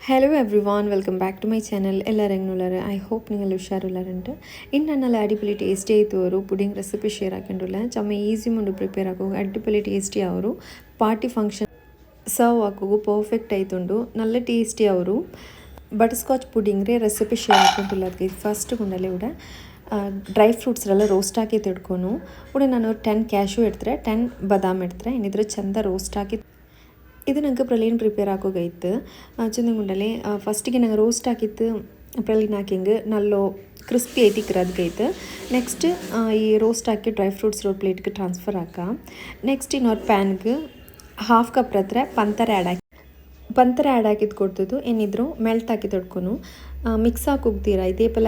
hello everyone welcome back to my channel എല്ലാവരും എങ്ങനെയുള്ളവർ I hope നിങ്ങൾ ഉഷാറുള്ളവരുണ്ട് ഇന്ന് നല്ല അടിപൊളി ടേസ്റ്റി ಆಯಿತು ಅವರು ಪುಡಿಂಗ್ ರೆಸಿಪಿ ಶೇರ್ ಹಾಕೊಂಡಿಲ್ಲ ಚಮ್ಮ ಈಸಿ ಮುಂಡು ಪ್ರಿಪೇರ್ ಆಗೋದು ಅಡಿಪೊಲಿ ಟೇಸ್ಟಿ ಅವರು ಪಾರ್ಟಿ ಫಂಕ್ಷನ್ ಸರ್ವ್ ಹಾಕೋದು ಪರ್ಫೆಕ್ಟ್ ಆಯ್ತುಂಡು നല്ല ಟೇಸ್ಟಿ ಅವರು ಬಟರ್ ಸ್ಕಾಚ್ ಪುಡಿಂಗ್ ರೇ ರೆಸಿಪಿ ಶೇರ್ ಹಾಕೊಂಡಿಲ್ಲ ಅದಕ್ಕೆ ಫಸ್ಟ್ ಗುಂಡಲ್ಲಿ ಕೂಡ ಡ್ರೈ ಫ್ರೂಟ್ಸ್ರೆಲ್ಲ ರೋಸ್ಟ್ ಹಾಕಿ ತಿಡ್ಕೊನು ಕೂಡ ನಾನು 10 ಕ್ಯಾಶ್ಯೂ ಇಡ್ತಾರೆ 10 ಬಾದಾಮ್ ಇಡ್ತಾರೆ ಏನಿದ್ರೆ ಚಂದ ರೋಸ್ಟ್ ಹಾಕಿ ಇದು ನಂಗೆ ಪ್ರಲೀನ್ ಪ್ರಿಪೇರ್ ಆಗೋಗೈತು ಚಂದಂಗುಂಡಲೆ ಫಸ್ಟಿಗೆ ನಂಗೆ ರೋಸ್ಟ್ ಹಾಕಿತ್ತು ಪ್ರಲೀನ್ ಹಾಕಿಂಗ್ ನಲ್ಲೋ ಕ್ರಿಸ್ಪಿ ಐತಿಕ್ಕಿರೋದಕ್ಕೈತು ನೆಕ್ಸ್ಟ್ ಈ ರೋಸ್ಟ್ ಹಾಕಿ ಡ್ರೈ ಫ್ರೂಟ್ಸ್ ರೋಡ್ ಪ್ಲೇಟ್ಗೆ ಟ್ರಾನ್ಸ್ಫರ್ ಹಾಕ ನೆಕ್ಸ್ಟ್ ಇನ್ನೊಂದು ಪ್ಯಾನ್ಗೆ ಹಾಫ್ ಕಪ್ ಹತ್ರ ಪಂತರ ಆ್ಯಡ್ ಹಾಕಿದ್ದು ಕೊಡ್ತಿದ್ದು ಏನಿದ್ರು ಮೆಲ್ಟ್ ಹಾಕಿ ತೊಡ್ಕೊನು ಮಿಕ್ಸ್ ಹಾಕಿ ಹೋಗ್ತೀರಾ ಇದೇ ಪಲ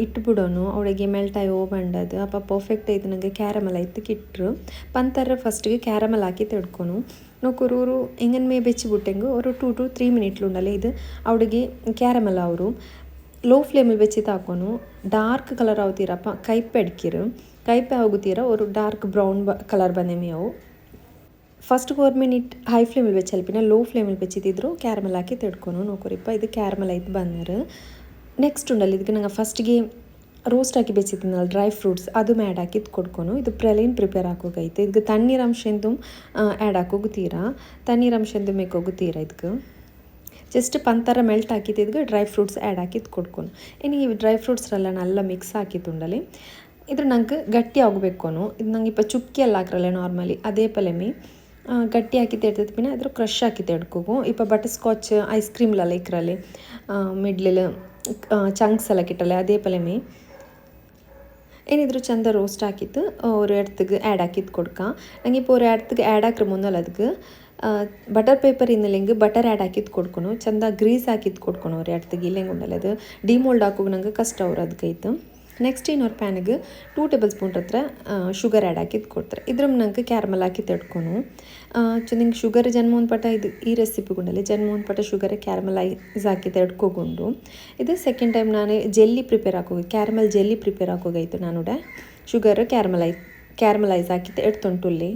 ಇಟ್ಬಿಡೋನು ಅವಳಿಗೆ ಮೆಲ್ಟ್ ಆಗಿ ಹೋಗ್ಬಂಡದು ಅಪ್ಪ ಪರ್ಫೆಕ್ಟ್ ಐತೆ ನನಗೆ ಕ್ಯಾರಮಲ್ ಆಯ್ತು ಕಿಟ್ರು ಪಂತರ ಫಸ್ಟಿಗೆ ಕ್ಯಾರಮಲ್ ಹಾಕಿ ತೊಡ್ಕೊನು ನಾವು ಕುರೂರು ಹೆಂಗನ್ ಮೇ ಬೆಚ್ಚಿಬಿಟ್ಟೆಂಗು ಅವರು 2 to 3 ಮಿನಿಟ್ಲು ಉಂಡಲ್ಲ ಇದು ಅವಳಿಗೆ ಕ್ಯಾರಮಲ್ ಅವರು ಲೋ ಫ್ಲೇಮಲ್ಲಿ ಬೆಚ್ಚಿತ್ತು ಹಾಕೋನು ಡಾರ್ಕ್ ಕಲರ್ ಆಗುತ್ತೀರಪ್ಪ ಕೈಪೆ ಅಡ್ಕಿರು ಕೈಪೆ ಆಗುತ್ತೀರ ಅವರು ಡಾರ್ಕ್ ಬ್ರೌನ್ ಕಲರ್ ಬಂದೇಮಿ ಅವು ಫಸ್ಟ್ 4 ಮಿನಿಟ್ ಹೈ ಫ್ಲೇಮಲ್ಲಿ ಬೆಚ್ಚಿ ಅಲ್ಪಿನ ಲೋ ಫ್ಲೇಮಲ್ಲಿ ಬೆಚ್ಚಿದ್ರು ಕ್ಯಾರಮಲ್ ಹಾಕಿ ತಿಡ್ಕೊನು ನೋಕೋರಿಪ್ಪ ಇದು ಕ್ಯಾರಮಲ್ ಆಯ್ತು ಬಂದರು ನೆಕ್ಸ್ಟ್ ಉಂಡಲ್ಲ ಇದಕ್ಕೆ ನಂಗೆ ಫಸ್ಟಿಗೆ ರೋಸ್ಟ್ ಹಾಕಿ ಬೆಚ್ಚಿದ್ನಲ್ಲ ಡ್ರೈ ಫ್ರೂಟ್ಸ್ ಅದು ಆ್ಯಡ್ ಹಾಕಿದ್ದು ಕೊಡ್ಕೊನು ಇದು ಪ್ರಲೀನ್ ಪ್ರಿಪೇರ್ ಹಾಕೋಗೈತೆ ಇದಕ್ಕೆ ತಣ್ಣೀರು ಅಂಶ ಎಂದು ಆ್ಯಡ್ ಹಾಕೋಗುತ್ತೀರಾ ತಣ್ಣೀರು ಅಂಶ ಎಂದು ಮೇಕೋಗುತ್ತೀರಾ ಇದಕ್ಕೆ ಜಸ್ಟ್ ಪಂತರ ಮೆಲ್ಟ್ ಹಾಕಿದ್ದು ಇದಕ್ಕೆ ಡ್ರೈ ಫ್ರೂಟ್ಸ್ ಆ್ಯಡ್ ಹಾಕಿದ್ದು ಕೊಡ್ಕೊನು ಇನ್ನು ಈ ಡ್ರೈ ಫ್ರೂಟ್ಸ್ರೆಲ್ಲ നല്ല ಮಿಕ್ಸ್ ಹಾಕಿತ್ತುಂಡಲಿ ಇದ್ರ ನಂಗೆ ಗಟ್ಟಿ ಆಗಬೇಕೋನು ಇದು ನಂಗೆ ಇಪ್ಪ ಚುಕ್ಕಿ ಎಲ್ಲ ಹಾಕ್ರಲ್ಲ ನಾರ್ಮಲಿ ಅದೇ ಪಲೆಮಿ ಗಟ್ಟಿ ಹಾಕಿ ತೆಡ್ತದ ಪಿನ ಅದ್ರ ಕ್ರಷ್ ಹಾಕಿ ತೆಡ್ಕೋಗು ಇಪ್ಪ ಬಟರ್ ಸ್ಕಾಚ್ ಐಸ್ ಕ್ರೀಮ್ಲೆಲ್ಲ ಇಕ್ರಲ್ಲಿ ಮಿಡ್ಲಿಲ್ ಚಂಕ್ಸ್ ಎಲ್ಲ ಕಿಟ್ಟಲ್ಲ ಅದೇ ಪಲೆಮಿ ಏನಿದ್ರು ಚಂದ ರೋಸ್ಟ್ ಹಾಕಿತ್ತು ஒரு இடத்துக்கு ஆட் ஆக்கிட்டு கொடுக்க நாங்கள் இப்போ ஒரு இடத்துக்கு ஆட் ஆக்குற முன்னால அதுக்கு ಬಟರ್ ಪೇಪರ್ ಇನ್ನಿಲ್ಲಿಂಗೆ ಬಟರ್ ಆ್ಯಡ್ ಹಾಕಿದ್ದು ಕೊಡ್ಕೊನು ಚಂದ ಗ್ರೀಸ್ ಹಾಕಿದ್ದು ಕೊಡ್ಕೊನು ಅವ್ರು ಎಡ್ತಿಗೆ ಇಲ್ಲಂಗೆ ಉಂಡಲ್ಲ ಅದು ಡಿಮೋಲ್ಡ್ ಹಾಕೋಗಿ ನಂಗೆ ಕಷ್ಟ ಅವ್ರು ಅದಕ್ಕೈತು ನೆಕ್ಸ್ಟ್ ಇನ್ನೊಂದು ಪ್ಯಾನಿಗೆ 2 ಟೇಬಲ್ ಸ್ಪೂನ್ ಹತ್ರ ಶುಗರ್ ಆ್ಯಡ್ ಹಾಕಿದ್ದು ಕೊಡ್ತಾರೆ ಇದ್ರ ನಂಗೆ ಕ್ಯಾರಮಲ್ ಹಾಕಿ ತಡ್ಕೊನು ನಿಂಗೆ ಶುಗರ್ ಜನ್ಮೋನ್ ಪಟ ಇದು ಈ ರೆಸಿಪಿ ಗುಂಡಲ್ಲಿ ಜನ್ಮೋನ್ ಪಟ ಶುಗರ್ ಕ್ಯಾರಮಲೈಸ್ ಹಾಕಿ ತಡ್ಕೊಗೊಂಡು ಇದು ಸೆಕೆಂಡ್ ಟೈಮ್ ನಾನು ಜೆಲ್ಲಿ ಪ್ರಿಪೇರ್ ಹಾಕೋಗಿ ಕ್ಯಾರಮಲ್ ಜೆಲ್ಲಿ ಪ್ರಿಪೇರ್ ಹಾಕೋಗಾಯ್ತು ನಾನು ಶುಗರ್ ಕ್ಯಾರಮಲೈಸ್ ಹಾಕಿ ಎಡ್ತೊಂಟುಲ್ಲಿ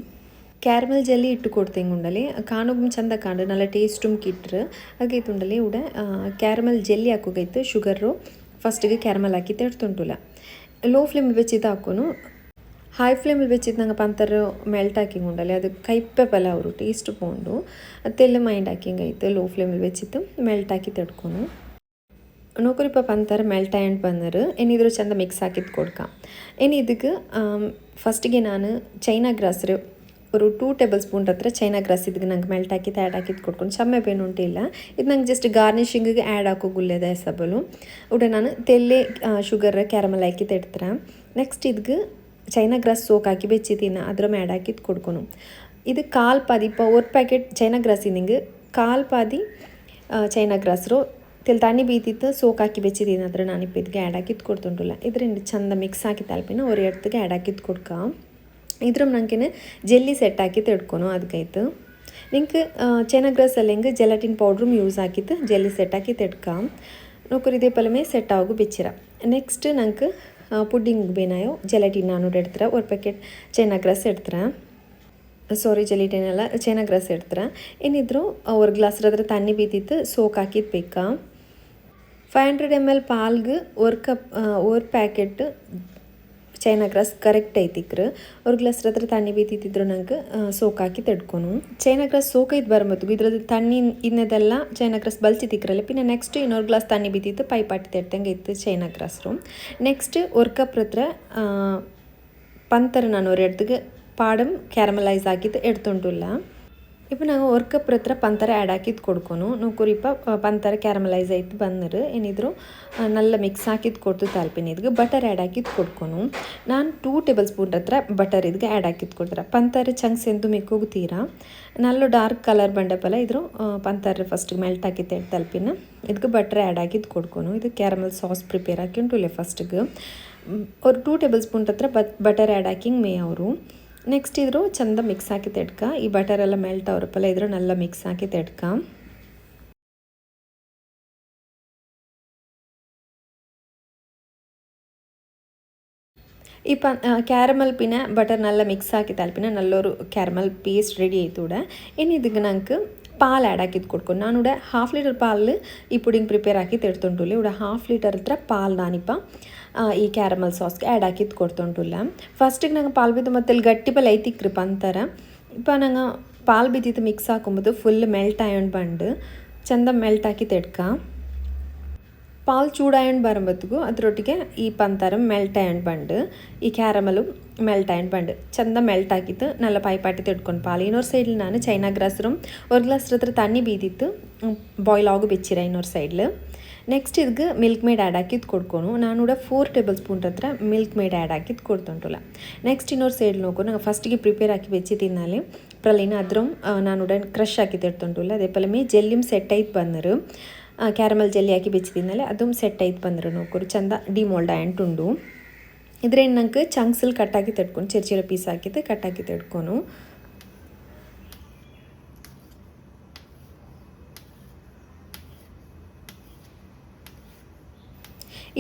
ಕ್ಯಾರಮಲ್ ಜೆಲ್ಲಿ ಇಟ್ಟು ಕೊಡ್ತೇನೆ ಉಂಡಲಿ ಕಾಣೋಗು ಚಂದ ಕಾಂಡು നല്ല ಟೇಸ್ಟುം ಕಿಟ್ರು ಹಾಗೈತೆ ಉಂಡಲಿ ഇവിടെ ಕ್ಯಾರಮಲ್ ಜೆಲ್ಲಿ ಹಾಕೋಗೈತು ಶುಗರು ಫಸ್ಟಿಗೆ ಕ್ಯಾರಮಲ್ ಹಾಕಿ ತೆಡ್ತುಂಟುಲ್ಲ ಲೋ ಫ್ಲೇಮಲ್ಲಿ ಬೆಚ್ಚಿದ್ದು ಹಾಕೋನು ಹೈ ಫ್ಲೇಮಲ್ಲಿ ಬೆಚ್ಚಿದ್ದು ನಂಗೆ ಪಂತರ ಮೆಲ್ಟ್ ಹಾಕಿಂಗ್ ಉಂಡಲಿ ಅದು ಕೈಪೆ ಪಲ ಅವರು ಟೇಸ್ಟ್ ಪೋಂಡು ಅದೆಲ್ಲ ಮೈಂಡ್ ಹಾಕಿಂಗೈತೆ ಲೋ ಫ್ಲೇಮಲ್ಲಿ ಬೆಚ್ಚಿತ್ತು ಮೆಲ್ಟ್ ಹಾಕಿ ತಡ್ಕೊನು ನೋಕರಿಪ್ಪ ಪಂತರ ಮೆಲ್ಟ್ ಆ್ಯಂಡ್ ಬಂದರು ಏನಿದ್ರು ಚಂದ ಮಿಕ್ಸ್ ಹಾಕಿದ್ದು ಕೊಡ್ಕ ಏನು ಇದಕ್ಕೆ ಫಸ್ಟಿಗೆ ನಾನು ಚೈನಾ ಗ್ರಾಸ್ ഒരു 2 ಟೇಬಲ್ ಸ್ಪೂನ್ ಹತ್ರ ಚೈನಾ ಗ್ರಾಸ್ ಇದಕ್ಕೆ ನಂಗೆ ಮೆಲ್ಟ್ ಹಾಕಿದ್ದು ಆ್ಯಡ್ ಹಾಕಿದ್ದು ಕೊಡ್ಕೊಂಡು ಚಮ್ಮೆ ಪೇನು ಉಂಟಿಲ್ಲ ಇದು ನಂಗೆ ಜಸ್ಟ್ ಗಾರ್ನಿಷಿಂಗಿಗೆ ಆ್ಯಡ್ ಹಾಕೋಗುಲ್ಲೇದ ಹೆಸಬಲು ಉಡ ನಾನು ತೆಲ್ಲೆ ಶುಗರ್ ಕ್ಯಾರಮಲ್ ಹಾಕಿ ತೆಡ್ತಾರೆ ನೆಕ್ಸ್ಟ್ ಇದಕ್ಕೆ ಚೈನಾ ಗ್ರಾಸ್ ಸೋಕ್ ಹಾಕಿ ಬೆಚ್ಚಿದ್ದೀನಿ ಅದ್ರ ಆ್ಯಡ್ ಹಾಕಿದ್ದು ಕೊಡ್ಕೊನು ಇದು ಕಾಲು ಪಾದಿ ಇಪ್ಪ 1 ಪ್ಯಾಕೆಟ್ ಚೈನಾ ಗ್ರಾಸ್ ನಿಂಗೆ ಕಾಲು ಪಾದಿ ಚೈನಾ ಗ್ರಾಸ್ರು ತೆಲ್ ತಣ್ಣಿ ಬೀತಿತ್ತು ಸೋಕ್ ಹಾಕಿ ಬೆಚ್ಚಿದ್ದೀನಿ ಅದ್ರ ನಾನಿಪ್ಪ ಇದಕ್ಕೆ ಆ್ಯಡ್ ಹಾಕಿದ್ದು ಕೊಡ್ತುಂಟಿಲ್ಲ ಇದರಿಂದ ಚಂದ ಮಿಕ್ಸ್ ಹಾಕಿ ತಲ್ಪಿನ ಅವ್ರ ಎಡ್ತಿಗೆ ಆ್ಯಡ್ ಹಾಕಿದ್ದು ಕೊಡ್ಕ ಇದ್ರ ನಂಗೆ ಜೆಲ್ಲಿ ಸೆಟ್ ಹಾಕಿ ತಿಡ್ಕೊನು ಅದಕ್ಕೈತು ನಿಂಗೆ ಚೈನಾ ಗ್ರಾಸಲ್ಲಿ ಹೆಂಗೆ ಜೆಲಾಟಿನ್ ಪೌಡ್ರೂ ಯೂಸ್ ಹಾಕಿತ್ತು ಜೆಲ್ಲಿ ಸೆಟ್ ಹಾಕಿ ತಿಡ್ಕ ನೋಕರು ಇದೇ ಪಲಮೆ ಸೆಟ್ ಆಗು ಬೆಚ್ಚಿರ ನೆಕ್ಸ್ಟ್ ನಂಗೆ ಪುಡ್ಡಿಂಗ್ ಬೇನಾಯೋ ಜೆಲಾಟಿನ್ ನಾನು ಎಡ್ತಾರೆ 1 ಪ್ಯಾಕೆಟ್ ಚೈನಾ ಗ್ರಾಸ್ ಎಡ್ತಾರೆ ಸಾರಿ ಜೆಲಾಟಿನ್ ಎಲ್ಲ ಚೈನಾ ಗ್ರಾಸ್ ಎಡ್ತಾರೆ ಏನಿದ್ರು 1 ಗ್ಲಾಸ್ ಹತ್ರ ತಣ್ಣಿ ಬೀತಿತ್ತು ಸೋಕ್ ಹಾಕಿದ್ದು ಬೇಕಾ 500 ml ಪಾಲ್ಗೆ 1 ಪ್ಯಾಕೆಟ್ ಚೈನಾ ಗ್ರಾಸ್ ಕರೆಕ್ಟ್ ಐತಿಕ್ರು 1 ಗ್ಲಾಸ್ ಹತ್ರ ತಣ್ಣಿ ಬೀತಿದ್ರು ನಂಗೆ ಸೋಕ್ ಹಾಕಿ ತಡ್ಕೊನು ಚೈನಾ ಗ್ರಾಸ್ ಸೋಕ್ ಐದು ಬರಮತ್ತು ಇದ್ರದ್ದು ತಣ್ಣಿ ಇನ್ನದೆಲ್ಲ ಚೈನಾ ಗ್ರಾಸ್ ಬಲ್ಚಿತಿಕ್ರಲ್ಲ ಪಿನ್ನ ನೆಕ್ಸ್ಟ್ ಇನ್ನೊಂದು ಗ್ಲಾಸ್ ತಣ್ಣಿ ಬೀತಿತ್ತು ಪೈಪಾಟಿ ತೆಡ್ತಂಗೆ ಇತ್ತು ಚೈನಾ ಗ್ರಾಸ್ರು ನೆಕ್ಸ್ಟ್ 1 ಕಪ್ ಹತ್ರ ಪಂತರ ನಾನು ஒரு இடத்துக்கு பாடம் ಕ್ಯಾರಮಲೈಸ್ ಹಾಕಿದ್ದು ಎಡ್ತುಂಟುಲ್ಲ ಇಪ್ಪ ನಾವು 1 ಕಪ್ ಹತ್ರ ಪಂತರ ಆ್ಯಡ್ ಹಾಕಿದ್ದು ಕೊಡ್ಕೊನು ನೋಕುರಿಪ್ಪ ಪಂತರ ಕ್ಯಾರಮಲೈಸ್ ಆಯ್ತು ಬಂದರು ಏನಿದ್ರು നല്ല ಮಿಕ್ಸ್ ಹಾಕಿದ್ದು ಕೊಡ್ತು ತಾಲ್ಪಿನ ಇದಕ್ಕೆ ಬಟರ್ ಆ್ಯಡ್ ಹಾಕಿದ್ದು ಕೊಡ್ಕೊನು ನಾನು 2 ಟೇಬಲ್ ಸ್ಪೂನ್ ಹತ್ರ ಬಟರ್ ಇದಕ್ಕೆ ಆ್ಯಡ್ ಹಾಕಿದ್ದು ಕೊಡ್ತಾರೆ ಪಂತರ ಚಂಕ್ಸ್ ಎಂದು ಮೆಕ್ಕೋಗುತ್ತೀರಾ നല്ല ಡಾರ್ಕ್ ಕಲರ್ ಬಂಡಪಲ ಇದ್ರು ಪಂತರ ಫಸ್ಟ್ ಮೆಲ್ಟ್ ಹಾಕಿ ತೆಡ್ ತಲ್ಪಿನ ಇದಕ್ಕೆ ಬಟರ್ ಆ್ಯಡ್ ಹಾಕಿದ್ದು ಕೊಡ್ಕೊನು ಇದು ಕ್ಯಾರಮಲ್ ಸಾಸ್ ಪ್ರಿಪೇರ್ ಹಾಕಿ ಉಂಟುಲೆ ಫಸ್ಟಿಗೆ ஒரு 2 ಟೇಬಲ್ ಸ್ಪೂನ್ ಹತ್ರ ಬಟರ್ ಆ್ಯಡ್ ಹಾಕಿಂಗ್ ಮೇ ಅವರು ನೆಕ್ಸ್ಟ್ ಇದ್ರು ಚಂದ ಮಿಕ್ಸ್ ಹಾಕಿ ತೆಡ್ಕ ಈ ಬಟರ್ ಎಲ್ಲ ಮೆಲ್ಟ್ ಅವ್ರಪ್ಪಲ್ಲ ಇದ್ರು നല്ല ಮಿಕ್ಸ್ ಹಾಕಿ ತೆಡ್ಕ ಈ ಕ್ಯಾರಮಲ್ ಪಿನ ಬಟರ್ നല്ല ಮಿಕ್ಸ್ ಹಾಕಿ ತಲ್ಪಿನ ನಲ್ಲೊರು ಕ್ಯಾರಮಲ್ ಪೇಸ್ಟ್ ರೆಡಿ ಆಯ್ತು ಕೂಡ ಇನ್ನು ಇದಕ್ಕೆ ನಂಗೆ ಪಾಲ್ ಆ್ಯಡ್ ಹಾಕಿದ್ದು ಕೊಡ್ಕೊಂಡು ನಾನು ಕೂಡ 1/2 ಲೀಟರ್ ಪಾಲು ಈ ಪುಡಿಂಗ್ ಪ್ರಿಪೇರ್ ಹಾಕಿ ತೆಡ್ತೊಂಟುಲ್ಲ ഇവിടെ 1/2 ಲೀಟರ್ ಹತ್ರ ಪಾಲ್ ನಾನಿಪ್ಪ ಈ ಕ್ಯಾರಮಲ್ ಸಾಸ್ಗೆ ಆ್ಯಡ್ ಹಾಕಿದ್ದು ಕೊಡ್ತೊಂಟುಲ್ಲ ಫಸ್ಟಿಗೆ ನಂಗೆ ಪಾಲ್ ಬಿದ್ದು ಮತ್ತೆ ಗಟ್ಟಿ ಪಲ್ ಐತಿಕ್ರಿ ಪಂತರ ಇಪ್ಪ ನಂಗೆ ಪಾಲ್ ಬಿದ್ದಿದ್ದು ಮಿಕ್ಸ್ ಹಾಕೊಂಬೋದು ಫುಲ್ ಮೆಲ್ಟ್ ಆಯೊಂಡು ಬಂದು ಚಂದ ಮೆಲ್ಟ್ ಹಾಕಿ ತೆಡ್ಕ ಪಾಲ್ ಚೂಡಾಯೊಂಡು ಬರೋಬತ್ತಿಗೂ ಅದರೊಟ್ಟಿಗೆ ಈ ಪಂತರ ಮೆಲ್ಟ್ ಆಯೊಂಡು ಬಂದು ಈ ಕ್ಯಾರಮಲು மெல்ட் ஆயின் பண்டு சந்த மெல்ட் ஆக்கிட்டு நல்ல பைப்பாட்டி தெடுக்கொண்டு பால் இன்னொரு சைடில் நான் சைனா கிராஸரும் ஒரு கிளாஸ் ಹತ್ರ தண்ணி ಬೀದಿತ್ತು ಬಾಯ್ಲ್ ಆಗು ಬೆಚ್ಚಿರ ಇನ್ನೊರು ಸೈಡ್ಲು ನೆಕ್ಸ್ಟ್ ಇದಕ್ಕೆ ಮಿಲ್ಕ್ ಮೇಡ್ ಆ್ಯಡ್ ಹಾಕಿದ್ದು ಕೊಡ್ಕೊನು ನಾನು ಕೂಡ 4 ಟೇಬಲ್ ಸ್ಪೂನ್ ಹತ್ರ ಮಿಲ್ಕ್ ಮೇಡ್ ಆ್ಯಡ್ ಹಾಕಿದ್ದು ಕೊಡ್ತೊಂಟುಲ್ಲ ನೆಕ್ಸ್ಟ್ ಇನ್ನೊರು ಸೈಡ್ ನೋಕು ನಂಗೆ ಫಸ್ಟಿಗೆ ಪ್ರಿಪೇರ್ ಹಾಕಿ ಬೆಚ್ಚಿ ತಿನ್ನಾಲಿ ಪ್ರಲೀನ ಅದ್ರೂ ನಾನು ಕೂಡ ಕ್ರಷ್ ಹಾಕಿ ತೆಡ್ತೊಂಟುಲ್ಲ ಅದೇ ಪಲಮೆ ಜೆಲ್ಲಿಮ್ ಸೆಟ್ ಆಯ್ತು ಬಂದರು ಕ್ಯಾರಮಲ್ ಜೆಲ್ಲಿ ಹಾಕಿ ಬೆಚ್ಚಿ ತಿನ್ನಲೆ ಅದು ಸೆಟ್ ಆಯ್ತು ಬಂದರು ನೋಕೋರು ಚಂದ ಡಿಮೋಲ್ಡ್ ಆ್ಯಂಟುಂಡು ಇದ್ರೇನು ನಂಗೆ ಚಂಕ್ಸಲ್ಲಿ ಕಟ್ಟಾಕಿ ತೆಡ್ಕೊಂಡು ಚಿರ ಪೀಸ್ ಹಾಕಿದ್ದು ಕಟ್ಟಾಕಿ ತೆಡ್ಕೊನು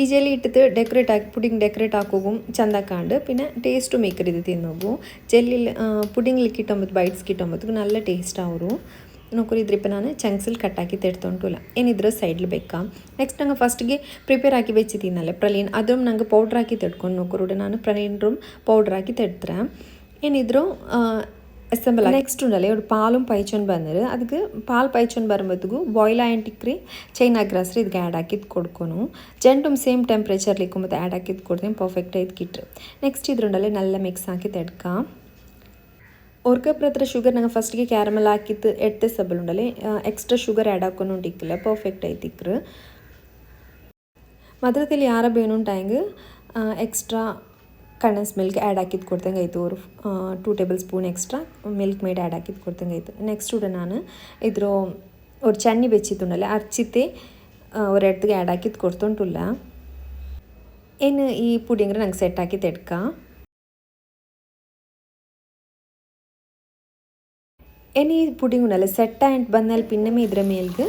ಈ ಜೆಲ್ಲಿ ಇಟ್ಟಿದ್ದು ಡೆಕೋರೇಟ್ ಹಾಕಿ ಪುಡಿಂಗ್ ಡೆಕೋರೇಟ್ ಹಾಕೋಗು ಚಂದ ಕಾಂಡು പിന്നെ ടേസ്റ്റ് മേക്കർ ഇത് തിന്നോಗು ಜೆಲ್ಲಿಲ್ ಪುಡಿಂಗ್ಲಿಕ್ಕೆ ಇಟ್ಟೊಂಬತ್ತು ಬೈಟ್ಸ್ಗೆ ಇಟ್ಟೊಂಬತ್ತು നല്ല ಟೇಸ್ಟ್ ಅವರು ನೋಕರಿ ಇದ್ರಿಪ್ಪ ನಾನು ಚಂಕ್ಸಲ್ಲಿ ಕಟ್ಟಾಕಿ ತೆಡ್ತೊಂಟುಲ್ಲ ಏನಿದ್ರು ಸೈಡ್ಲಿ ಬೇಕಾ ನೆಕ್ಸ್ಟ್ ನಂಗೆ ಫಸ್ಟಿಗೆ ಪ್ರಿಪೇರ್ ಹಾಕಿ ಬೆಚ್ಚಿ ತಿನ್ನಲ್ಲ ಪ್ರಲೀನ್ ಅದ್ರ ನಂಗೆ ಪೌಡ್ರ್ ಹಾಕಿ ತೆಡ್ಕೊಂಡು ನೋಕರು ನಾನು ಪ್ರಲೀನ್ ರೂಮ್ ಪೌಡ್ರ್ ಹಾಕಿ ತೆಡ್ತಾರೆ ಏನಿದ್ರು ಅಸೆಂಬಲ್ ನೆಕ್ಸ್ಟ್ ಉಂಡಲ್ಲ ಇವ್ರು ಪಾಲು ಪೈಚೊಂಡು ಬಂದರು ಅದಕ್ಕೆ ಪಾಲು ಪೈಚೊಂಡು ಬರೋಬತ್ತಿಗೂ ಬಾಯ್ಲ್ ಆ್ಯಂಟಿಕ್ರಿ ಚೈನಾ ಗ್ರಾಸ್ರಿ ಇದಕ್ಕೆ ಆ್ಯಡ್ ಹಾಕಿದ್ದು ಕೊಡ್ಕೊನು ಜಂಟುಮ್ ಸೇಮ್ ಟೆಂಪ್ರೇಚರ್ಲಿಕ್ಕು ಮತ್ತು ಆ್ಯಡ್ ಹಾಕಿದ್ದು ಕೊಡ್ತೀನಿ ಪರ್ಫೆಕ್ಟ್ ಆಯ್ತು ಕಿಟ್ರು ನೆಕ್ಸ್ಟ್ ಇದ್ರುಂಡಲ್ಲೇ ನಲ್ಲ ಮಿಕ್ಸ್ ಹಾಕಿ ತೆಡ್ಕ ஒரு கப் ಹತ್ರ ಶುಗರ್ ನಂಗೆ ಫಸ್ಟಿಗೆ ಕ್ಯಾರಮಲ್ ಹಾಕಿದ್ದು ಎಡ್ತೆ ಸಬಲ್ ಉಂಡಲೆ ಎಕ್ಸ್ಟ್ರಾ ಶುಗರ್ ಆ್ಯಡ್ ಹಾಕೊಂಡು ಉಂಟಿಕ್ಕಿಲ್ಲ ಪರ್ಫೆಕ್ಟ್ ಐತಿಕ್ರು ಮದ್ರದಲ್ಲಿ ಯಾರ ಬೇನುಂಟಾಯಂಗೆ ಎಕ್ಸ್ಟ್ರಾ ಕಂಡೆನ್ಸ್ ಮಿಲ್ಕ್ ಆ್ಯಡ್ ಹಾಕಿದ್ದು ಕೊಡ್ತಂಗೆ ಆಯಿತು ஒரு 2 table spoon extra milk made add ಹಾಕಿದ್ದು ಕೊಡ್ತಂಗೆ ಆಯಿತು ನೆಕ್ಸ್ಟ್ ಕೂಡ ನಾನು ಇದ್ರ ஒரு ಚನ್ನಿ ಬೆಚ್ಚಿತ್ತುಂಡಲೆ ಅರ್ಚಿತೆ ஒரு ಎಡ್ತಿಗೆ ಆ್ಯಡ್ ಹಾಕಿದ್ದು ಕೊಡ್ತೊಂಟುಲ್ಲ ಏನು ಈ ಪುಡಿಂಗ್ರೆ ನಂಗೆ ಸೆಟ್ ಹಾಕಿ ತೆಡ್ಕ ಎನಿ ಪುಡಿಂಗ್ ಉಂಡಲ್ಲ ಸೆಟ್ ಆ್ಯಂಡ್ ಬಂದಲ್ಲಿ ಪಿನ್ನಮೆ ಇದ್ರ ಮೇಲ್ಗೆ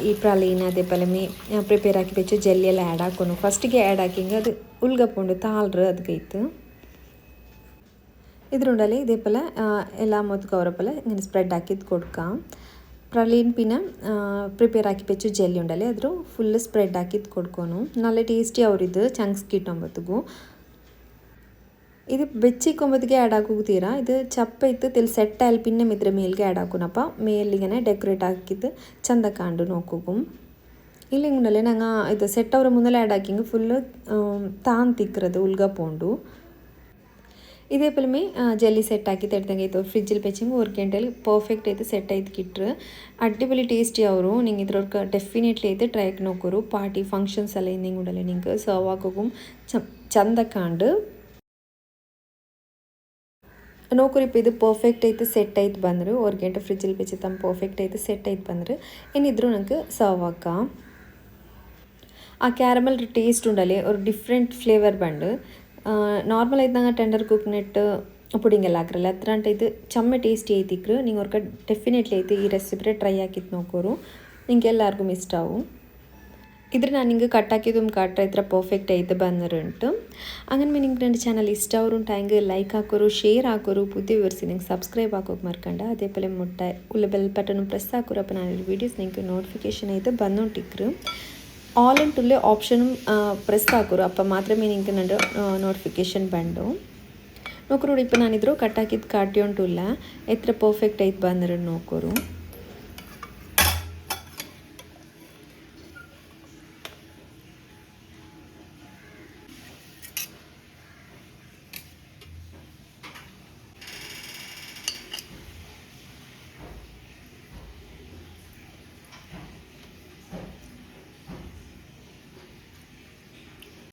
ಈ ಪ್ರಲೀನ ಅದೇ ಪಲಮೆ ಪ್ರಿಪೇರ್ ಹಾಕಿ ಬೆಚ್ಚು ಜೆಲ್ಲಿ ಎಲ್ಲ ಆ್ಯಡ್ ಹಾಕೋನು ಫಸ್ಟಿಗೆ ಆ್ಯಡ್ ಹಾಕಿಂಗೆ ಅದು ಉಲ್ಗಪ್ಪುಂಡು ತಾಳ್ರು ಅದಕ್ಕೈತು ಇದ್ರುಂಡಲ್ಲಿ ಇದೇ ಪಲ ಎಲ್ಲ ಮೊತ್ತಕ್ಕೆ ಅವರ ಪಲ ಇങ്ങനെ ಸ್ಪ್ರೆಡ್ ಹಾಕಿದ್ದು ಕೊಡ್ಕ ಪ್ರಲೀನ್ ಪಿನ ಪ್ರಿಪೇರ್ ಹಾಕಿ ಬೆಚ್ಚು ಜೆಲ್ಲಿ ಉಂಡಲ್ಲಿ ಅದ್ರ ಫುಲ್ ಸ್ಪ್ರೆಡ್ ಹಾಕಿದ್ದು ಕೊಡ್ಕೊನು നല്ല ಟೇಸ್ಟಿ ಅವರಿದ್ದು ಚಂಕ್ಸ್ ಕಿಟ್ಟೊಂಬತ್ತಿಗೂ ಇದು ಬೆಚ್ಚಿಕೊಂಬತ್ತಿಗೆ ಆ್ಯಡ್ ಹಾಕೋಗ್ತೀರಾ ಇದು ಚಪ್ಪ ಇತ್ತು ತಿಲ್ ಸೆಟ್ ಆಯ್ಲು ಪಿನ್ನೆ ಮಿದ್ರ ಮೇಲ್ಗೆ ಆ್ಯಡ್ ಹಾಕೋನಪ್ಪ ಮೇಲಿಗೆ ಡೆಕೋರೇಟ್ ಹಾಕಿದ್ದು ಚಂದ ಕಾಂಡು ನೋಕೋಗು ಇಲ್ಲಿ ಹಿಂಗಲ್ಲೇ ನಂಗೆ ಇದು ಸೆಟ್ ಅವರ ಮುಂದೆಲ್ಲ ಆ್ಯಡ್ ಹಾಕಿಂಗೆ ಫುಲ್ಲು ತಾನ್ ತಿಕ್ಕಿರೋದು ಉಲ್ಗಪ್ಪೋಂಡು ಇದೇ ಪಲ್ಮೆ ಜೆಲ್ಲಿ ಸೆಟ್ ಹಾಕಿ ತೆಡ್ದಂಗೆ ಆಯಿತು ಫ್ರಿಜ್ಜಲ್ಲಿ ಬೆಚ್ಚಿಂಗೆ 1 ಗಂಟೆಲಿ ಪರ್ಫೆಕ್ಟ್ ಐತೆ ಸೆಟ್ ಆಯ್ತು ಕಿಟ್ರು ಅಡ್ಡಿಬಲಿ ಟೇಸ್ಟಿ ಅವರು ನಿಂಗೆ ಇದ್ರವ್ರಿಗೆ ಡೆಫಿನೆಟ್ಲಿ ಐತೆ ಟ್ರೈಕ್ ನೋಕೋರು ಪಾರ್ಟಿ ಫಂಕ್ಷನ್ಸ್ ಎಲ್ಲ ಹಿಂಗೆ ಉಂಡಲ್ಲ ನಿಂಗೆ ಸರ್ವ್ ಹಾಕೋಗು ಚಂದ ಕಾಂಡು ನೋಕರಿಪ್ಪ ಇದು ಪರ್ಫೆಕ್ಟ್ ಐತೆ ಸೆಟ್ ಆಯ್ತು ಬಂದರು 1 ಗಂಟೆ ಫ್ರಿಜ್ಜಲ್ಲಿ ಬೆಚ್ಚಿ ತಮ್ಮ ಪರ್ಫೆಕ್ಟ್ ಐತೆ ಸೆಟ್ ಆಯ್ತು ಬಂದರು ಏನಿದ್ರು ನಂಗೆ ಸರ್ವ್ ಹಾಕ ಆ ಕ್ಯಾರಮಲ್ ಟೇಸ್ಟ್ ಉಂಡಲ್ಲಿ ஒரு ಡಿಫ್ರೆಂಟ್ ಫ್ಲೇವರ್ ಬಂಡು ನಾರ್ಮಲ್ ಆಯ್ತು ನಂಗೆ ಟೆಂಡರ್ ಕುಕ್ನೆಟ್ ಪುಡಿಂಗ್ ಎಲ್ಲ ಹಾಕ್ರಲ್ಲ ಅದ್ರಂಟ ಇದು ಚಮ್ಮೆ ಟೇಸ್ಟಿ ಐತಿಕ್ರು ನಿಂಗೆ ಅವ್ರಿಗೆ ಡೆಫಿನೆಟ್ಲಿ ಐತೆ ಈ ರೆಸಿಪಿ ಟ್ರೈ ಹಾಕಿತ್ತು ನೋಕೋರು ನಿಂಗೆ ಎಲ್ಲರಿಗೂ ಇಷ್ಟ ಅವು ಇದ್ರೆ ನಾನು ಹಿಂಗೆ ಕಟ್ಟಾಕಿದ್ದು ಕಟ್ಟ ಇದ್ರೆ ಪರ್ಫೆಕ್ಟ್ ಐತೆ ಬಂದರುಂಟು ಹಂಗನ್ ನಿಂಗೆ ನನ್ನ ಚಾನಲ್ ಇಷ್ಟ ಅವರು ಹಂಗೆ ಲೈಕ್ ಹಾಕೋರು ಶೇರ್ ಹಾಕೋರು ಬುದ್ಧಿ ವಿವರಿಸಿ ನಿಂಗೆ ಸಬ್ಸ್ಕ್ರೈಬ್ ಹಾಕೋಕೆ ಮರ್ಕಂಡ ಅದೇ ಪಲೆ ಮುಟ್ಟ ಉಲ್ಲ ಬೆಲ್ ಬಟನ್ ಪ್ರೆಸ್ ಹಾಕೋರಪ್ಪ ನಾನು ವೀಡಿಯೋಸ್ ನಿಂಗೆ ನೋಟಿಫಿಕೇಶನ್ ಐತೆ ಬಂದೊಂಟಿಕ್ರು ಆಲ್ ಆ್ಯಂಡ್ ಟುಲ್ಲೇ ಆಪ್ಷನ್ ಪ್ರೆಸ್ ಹಾಕೋರು ಅಪ್ಪ ಮಾತ್ರ ನಿಂಗೆ ನನ್ನ ನೋಟಿಫಿಕೇಶನ್ ಬಂದು ನೋಕರು ಇಪ್ಪ ನಾನಿದ್ರು ಕಟ್ಟಾಕಿದ್ದು ಕಾಟ್ಯೊಂಟುಲ್ಲ ಎತ್ರ ಪರ್ಫೆಕ್ಟ್ ಐತೆ ಬಂದರು ನೋಕೋರು